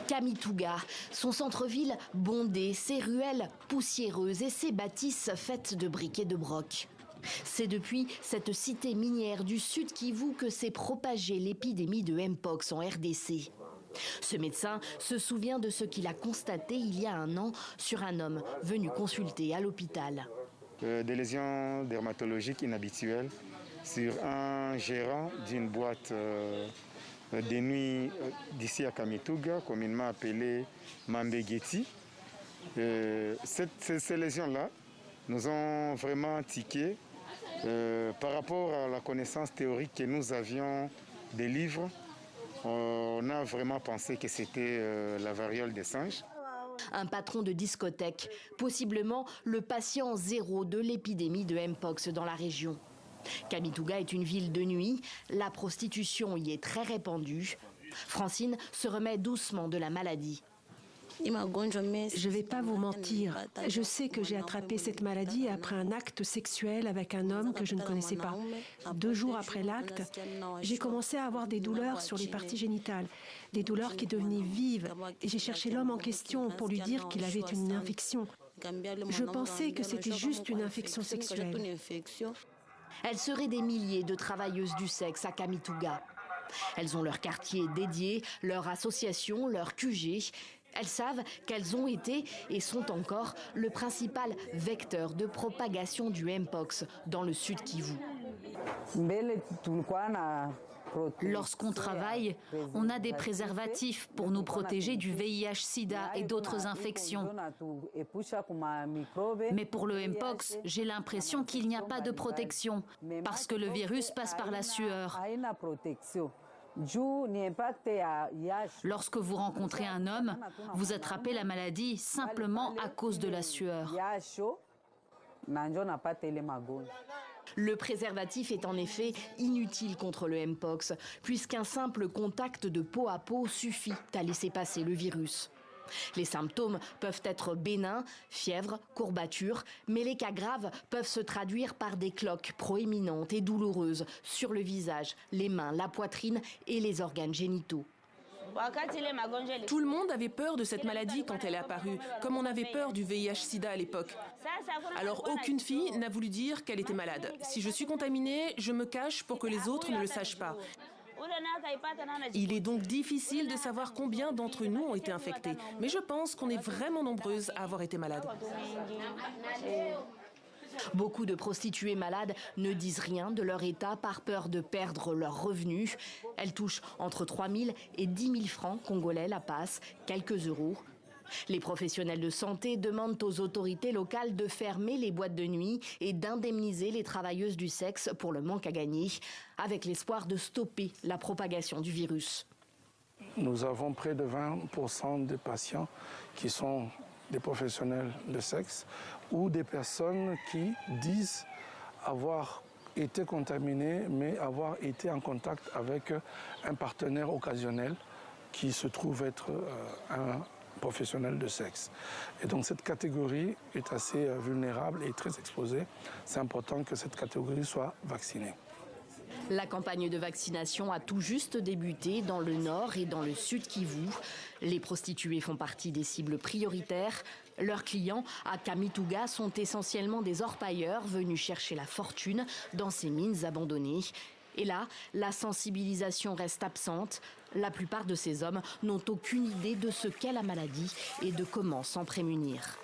Kamituga, son centre-ville bondé, ses ruelles poussiéreuses et ses bâtisses faites de briques et de broc. C'est depuis cette cité minière du Sud Kivu que s'est propagée l'épidémie de Mpox en RDC. Ce médecin se souvient de ce qu'il a constaté il y a un an sur un homme venu consulter à l'hôpital. Des lésions dermatologiques inhabituelles sur un gérant d'une boîte de nuit d'ici à Kamituga, communément appelée Mambegeti. Ces lésions-là nous ont vraiment tiqué par rapport à la connaissance théorique que nous avions des livres. On a vraiment pensé que c'était la variole des singes. Un patron de discothèque, possiblement le patient zéro de l'épidémie de Mpox dans la région. Kamituga est une ville de nuit, la prostitution y est très répandue. Francine se remet doucement de la maladie. Je ne vais pas vous mentir, je sais que j'ai attrapé cette maladie après un acte sexuel avec un homme que je ne connaissais pas. 2 jours après l'acte, j'ai commencé à avoir des douleurs sur les parties génitales, des douleurs qui devenaient vives, et j'ai cherché l'homme en question pour lui dire qu'il avait une infection. Je pensais que c'était juste une infection sexuelle. Elles seraient des milliers de travailleuses du sexe à Kamituga. Elles ont leur quartier dédié, leur association, leur QG. Elles savent qu'elles ont été et sont encore le principal vecteur de propagation du Mpox dans le Sud Kivu. Lorsqu'on travaille, on a des préservatifs pour nous protéger du VIH-Sida et d'autres infections. Mais pour le Mpox, j'ai l'impression qu'il n'y a pas de protection parce que le virus passe par la sueur. Lorsque vous rencontrez un homme, vous attrapez la maladie simplement à cause de la sueur. Le préservatif est en effet inutile contre le Mpox, puisqu'un simple contact de peau à peau suffit à laisser passer le virus. Les symptômes peuvent être bénins, fièvre, courbatures, mais les cas graves peuvent se traduire par des cloques proéminentes et douloureuses sur le visage, les mains, la poitrine et les organes génitaux. Tout le monde avait peur de cette maladie quand elle est apparue, comme on avait peur du VIH-Sida à l'époque. Alors aucune fille n'a voulu dire qu'elle était malade. Si je suis contaminée, je me cache pour que les autres ne le sachent pas. Il est donc difficile de savoir combien d'entre nous ont été infectés. Mais je pense qu'on est vraiment nombreuses à avoir été malades. Beaucoup de prostituées malades ne disent rien de leur état par peur de perdre leurs revenus. Elles touchent entre 3 000 et 10 000 francs congolais la passe, quelques euros. Les professionnels de santé demandent aux autorités locales de fermer les boîtes de nuit et d'indemniser les travailleuses du sexe pour le manque à gagner, avec l'espoir de stopper la propagation du virus. Nous avons près de 20% des patients qui sont des professionnels de sexe ou des personnes qui disent avoir été contaminées mais avoir été en contact avec un partenaire occasionnel qui se trouve être un professionnel de sexe. Et donc cette catégorie est assez vulnérable et très exposée. C'est important que cette catégorie soit vaccinée. La campagne de vaccination a tout juste débuté dans le nord et dans le sud Kivu. Les prostituées font partie des cibles prioritaires. Leurs clients à Kamituga sont essentiellement des orpailleurs venus chercher la fortune dans ces mines abandonnées. Et là, la sensibilisation reste absente. La plupart de ces hommes n'ont aucune idée de ce qu'est la maladie et de comment s'en prémunir.